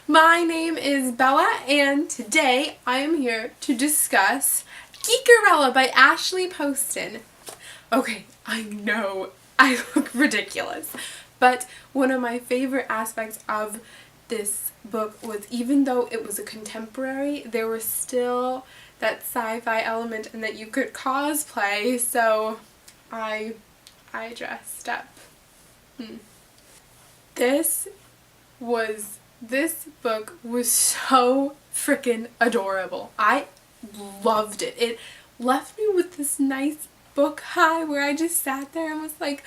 My name is Bella and today I am here to discuss Geekerella by Ashley Poston. Okay, I know I look ridiculous, but one of my favorite aspects of this book was, even though it was a contemporary, there was still that sci-fi element and that you could cosplay, so I dressed up. This book was so freaking adorable. I loved it. It left me with this nice book high where I just sat there and was like,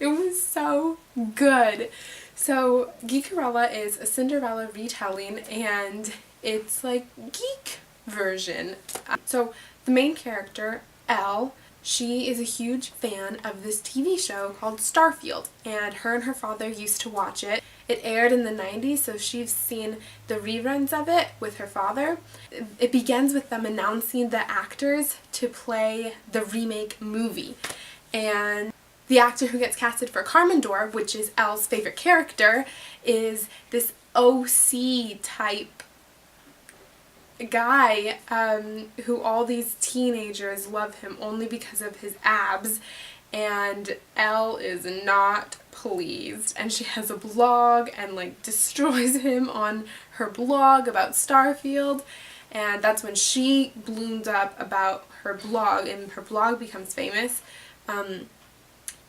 it was so good. So Geekerella is a Cinderella retelling, and it's like geek version. So the main character, Elle, she is a huge fan of this TV show called Starfield, and her father used to watch it. It aired in the 90s, so she's seen the reruns of it with her father. It begins with them announcing the actors to play the remake movie, and the actor who gets casted for Carmendor, which is Elle's favorite character, is this OC type guy who all these teenagers love him only because of his abs, and Elle is not pleased, and she has a blog and like destroys him on her blog about Starfield, and that's when she blooms up about her blog and her blog becomes famous.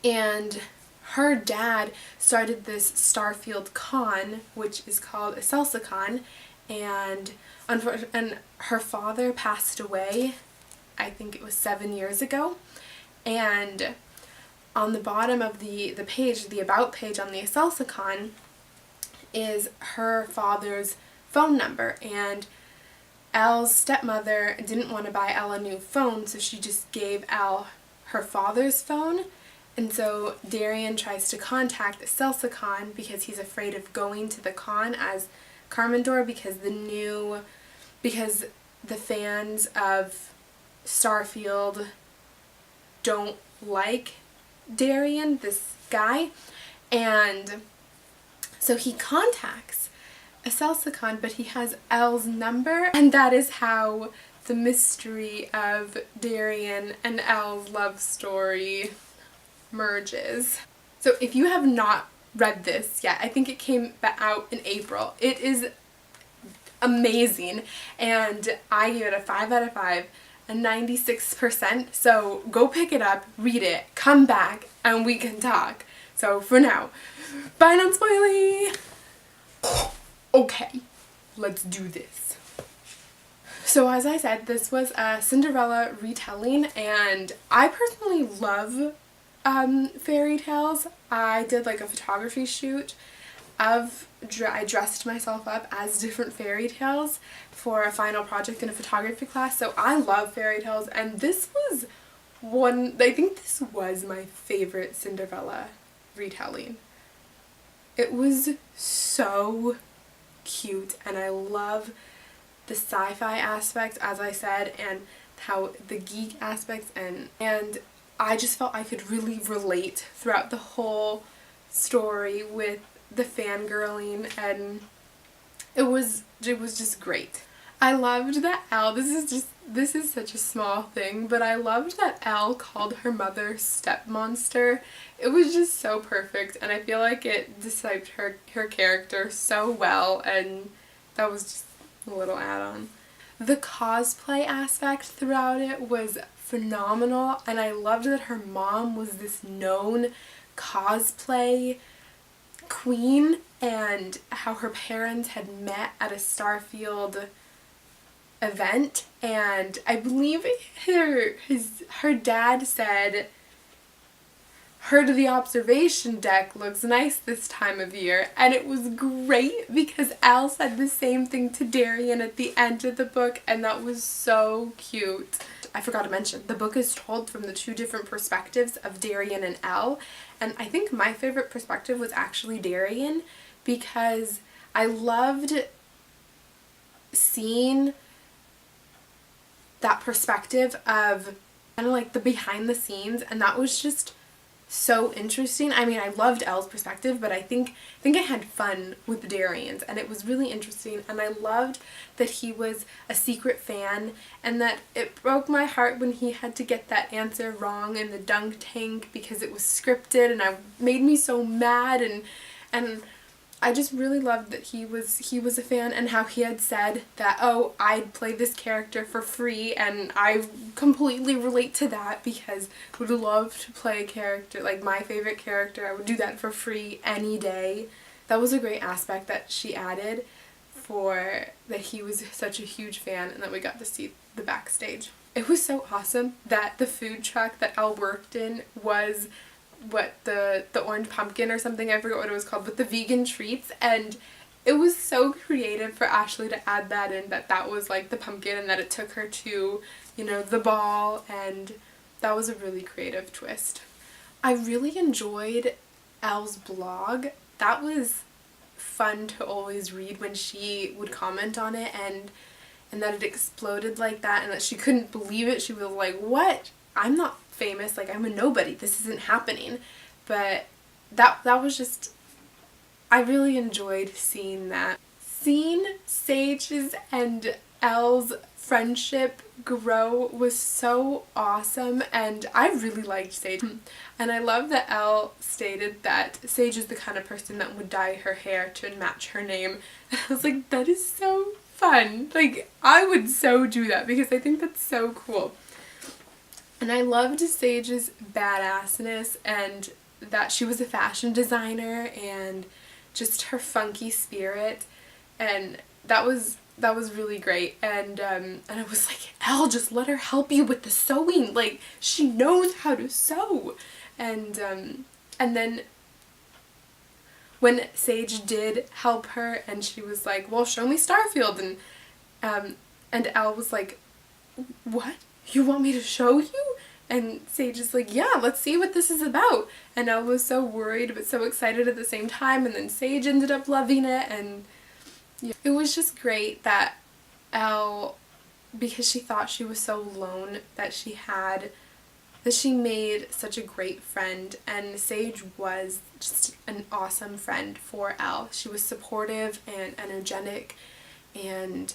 And her dad started this Starfield con, which is called a SalsaCon, and her father passed away, I think it was 7 years ago, and on the bottom of the page, the about page on the SalsaCon, is her father's phone number, and Elle's stepmother didn't want to buy Elle a new phone, so she just gave Elle her father's phone. And so Darian tries to contact the SalsaCon because he's afraid of going to the con as Carmendor, because the fans of Starfield don't like Darian, this guy, and so he contacts a SalsaCon, but he has Elle's number, and that is how the mystery of Darian and Elle's love story merges. So if you have not read this yet, I think it came out in April. It is amazing, and I give it a 5 out of 5, a 96%, so go pick it up, read it, come back, and we can talk. So for now, bye non-spoily! Okay, let's do this. So as I said, this was a Cinderella retelling, and I personally love fairy tales. I did like a photography shoot I dressed myself up as different fairy tales for a final project in a photography class, so I love fairy tales, and this was I think this was my favorite Cinderella retelling. It was so cute, and I love the sci-fi aspects, as I said, and how the geek aspects, and I just felt I could really relate throughout the whole story with the fangirling, and it was just great. I loved that Elle, this is such a small thing, but I loved that Elle called her mother Step Monster. It was just so perfect, and I feel like it described her character so well, and that was just a little add-on. The cosplay aspect throughout it was phenomenal, and I loved that her mom was this known cosplay queen, and how her parents had met at a Starfield event, and I believe her dad said, "Her to the observation deck looks nice this time of year," and it was great because Elle said the same thing to Darian at the end of the book, and that was so cute. I forgot to mention, the book is told from the two different perspectives of Darian and Elle, and I think my favorite perspective was actually Darian, because I loved seeing that perspective of kind of like the behind the scenes, and that was just so interesting. I mean, I loved Elle's perspective, but I think I had fun with Darian's, and it was really interesting, and I loved that he was a secret fan, and that it broke my heart when he had to get that answer wrong in the dunk tank because it was scripted, and it made me so mad, and I just really loved that he was a fan, and how he had said that, oh, I'd play this character for free, and I completely relate to that because I would love to play a character, like my favorite character. I would do that for free any day. That was a great aspect that she added, for that he was such a huge fan and that we got to see the backstage. It was so awesome that the food truck that Elle worked in was the orange pumpkin or something, I forgot what it was called, but the vegan treats, and it was so creative for Ashley to add that in, that was like the pumpkin, and that it took her to, you know, the ball, and that was a really creative twist. I really enjoyed Elle's blog. That was fun to always read when she would comment on it, and that it exploded like that, and that she couldn't believe it. She was like, what? I'm not famous, like I'm a nobody, this isn't happening. But that was just, I really enjoyed seeing that. Seeing Sage's and Elle's friendship grow was so awesome, and I really liked Sage. And I love that Elle stated that Sage is the kind of person that would dye her hair to match her name. And I was like, that is so fun. Like, I would so do that because I think that's so cool. And I loved Sage's badassness, and that she was a fashion designer, and just her funky spirit, and that was really great. And I was like, Elle, just let her help you with the sewing, like she knows how to sew. And then when Sage did help her, and she was like, well, show me Starfield, and Elle was like, what? You want me to show you? And Sage is like, yeah, let's see what this is about. And Elle was so worried but so excited at the same time, and then Sage ended up loving it, and yeah. It was just great that Elle, because she thought she was so alone, that she made such a great friend, and Sage was just an awesome friend for Elle. She was supportive and energetic and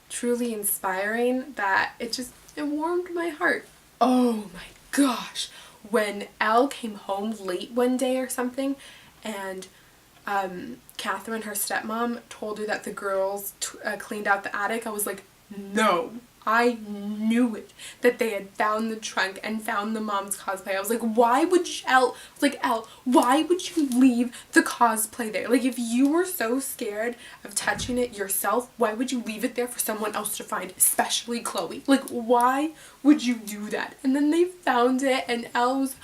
truly inspiring, that it warmed my heart. Oh my gosh, when Elle came home late one day or something, and Catherine, her stepmom, told her that the girls cleaned out the attic, I was like, no. I knew it, that they had found the trunk and found the mom's cosplay. I was like, why would Elle, why would you leave the cosplay there? Like, if you were so scared of touching it yourself, why would you leave it there for someone else to find, especially Chloe? Like, why would you do that? And then they found it, and Elle was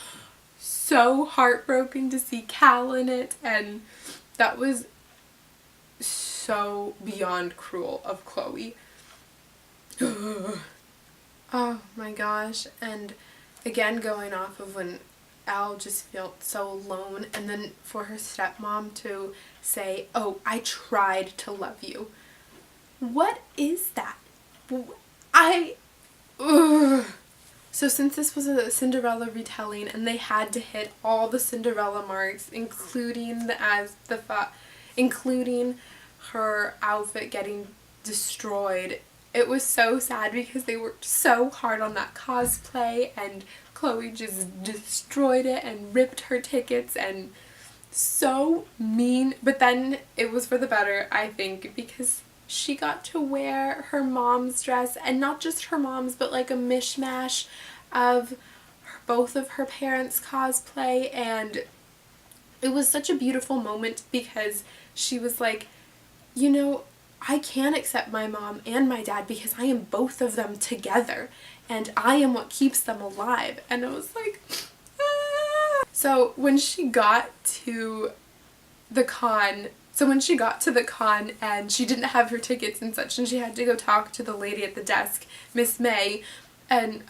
so heartbroken to see Cal in it, and that was so beyond cruel of Chloe. Oh my gosh. And again, going off of when Elle just felt so alone, and then for her stepmom to say, oh, I tried to love you. What is that? So since this was a Cinderella retelling, and they had to hit all the Cinderella marks, including including her outfit getting destroyed, it was so sad because they worked so hard on that cosplay, and Chloe just destroyed it and ripped her tickets, and so mean. But then it was for the better, I think, because she got to wear her mom's dress, and not just her mom's, but like a mishmash of both of her parents' cosplay, and it was such a beautiful moment because she was like, you know, I can accept my mom and my dad because I am both of them together, and I am what keeps them alive. And I was like, ah. So when she got to the con, and she didn't have her tickets and such, and she had to go talk to the lady at the desk, Miss May, and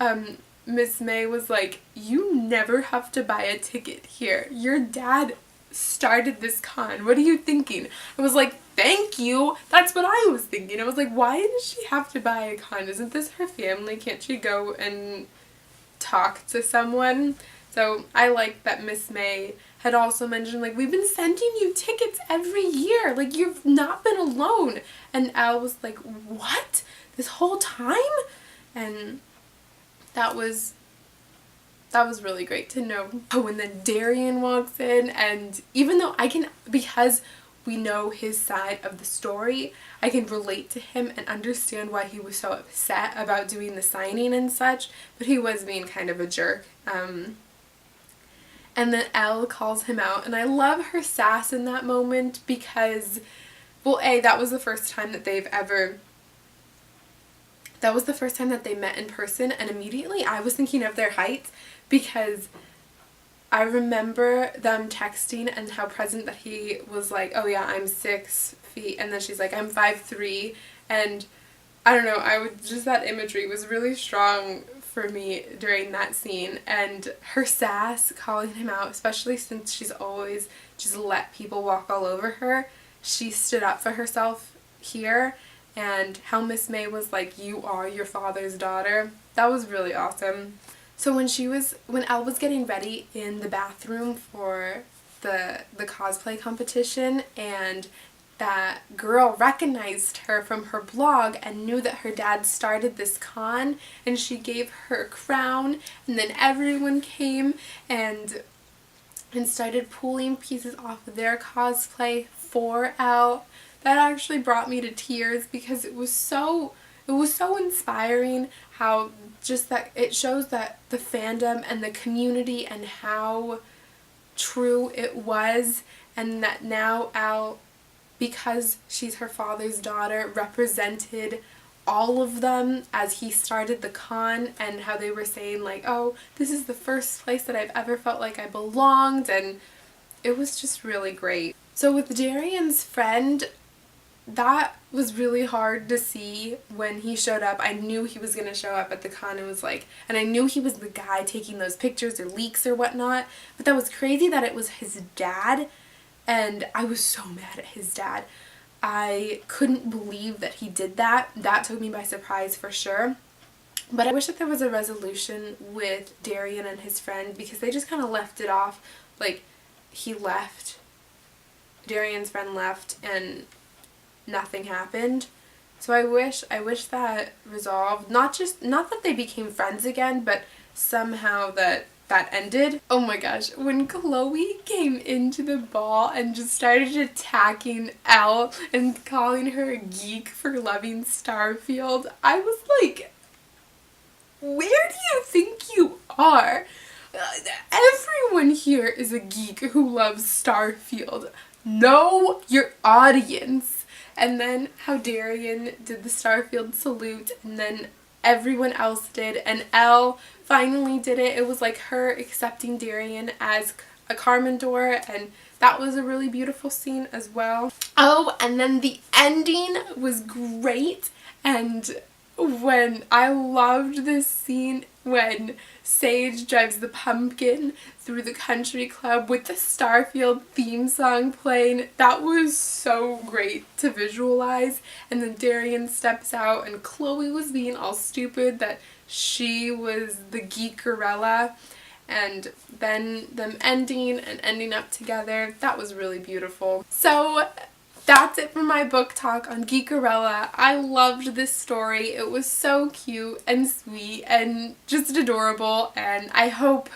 Miss May was like, you never have to buy a ticket here. Your dad started this con. What are you thinking? I was like, thank you. That's what I was thinking. I was like, why does she have to buy a con? Isn't this her family? Can't she go and talk to someone? So I like that Miss May had also mentioned, like, we've been sending you tickets every year. Like, you've not been alone. And Elle was like, what? This whole time? And that was really great to know. Oh, and then Darian walks in, and even though because we know his side of the story, I can relate to him and understand why he was so upset about doing the signing and such, but he was being kind of a jerk. And then Elle calls him out, and I love her sass in that moment because, well, that was the first time that they met in person, and immediately I was thinking of their heights because I remember them texting and how present that he was like, oh yeah, I'm 6 feet, and then she's like, I'm 5'3", and I don't know, that imagery was really strong for me during that scene, and her sass calling him out, especially since she's always just let people walk all over her, she stood up for herself here, and how Miss May was like, you are your father's daughter, that was really awesome. So when Elle was getting ready in the bathroom for the cosplay competition, and that girl recognized her from her blog and knew that her dad started this con, and she gave her a crown, and then everyone came and started pulling pieces off of their cosplay for Elle. That actually brought me to tears because it was so inspiring how just that it shows that the fandom and the community and how true it was, and that now Elle, because she's her father's daughter, represented all of them as he started the con, and how they were saying like, oh, this is the first place that I've ever felt like I belonged, and it was just really great. So with Darian's friend, that was really hard to see when he showed up. I knew he was going to show up at the con and I knew he was the guy taking those pictures or leaks or whatnot, but that was crazy that it was his dad, and I was so mad at his dad. I couldn't believe that he did that. That took me by surprise for sure. But I wish that there was a resolution with Darian and his friend, because they just kind of left it off like he left, Darian's friend left, and nothing happened. So I wish that resolved, not that they became friends again, but somehow that ended. Oh my gosh, when Chloe came into the ball and just started attacking Elle and calling her a geek for loving Starfield, I was like, where do you think you are? Everyone here is a geek who loves Starfield. Know your audience. And then how Darian did the Starfield salute, and then everyone else did, and Elle finally did it. It was like her accepting Darian as a Carmendor, and that was a really beautiful scene as well. Oh, and then the ending was great, and when I loved this scene when Sage drives the pumpkin through the country club with the Starfield theme song playing. That was so great to visualize. And then Darian steps out, and Chloe was being all stupid that she was the GEEKERELLA, and then them ending up together. That was really beautiful. So that's it for my book talk on GEEKERELLA. I loved this story. It was so cute and sweet and just adorable, and I hope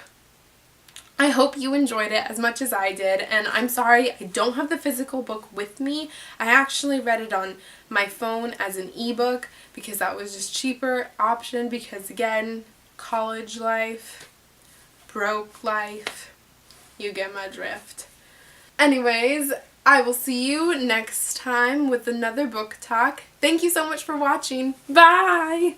you enjoyed it as much as I did. And I'm sorry I don't have the physical book with me. I actually read it on my phone as an ebook because that was just cheaper option, because again, college life, broke life, you get my drift. Anyways, I will see you next time with another book talk. Thank you so much for watching. Bye!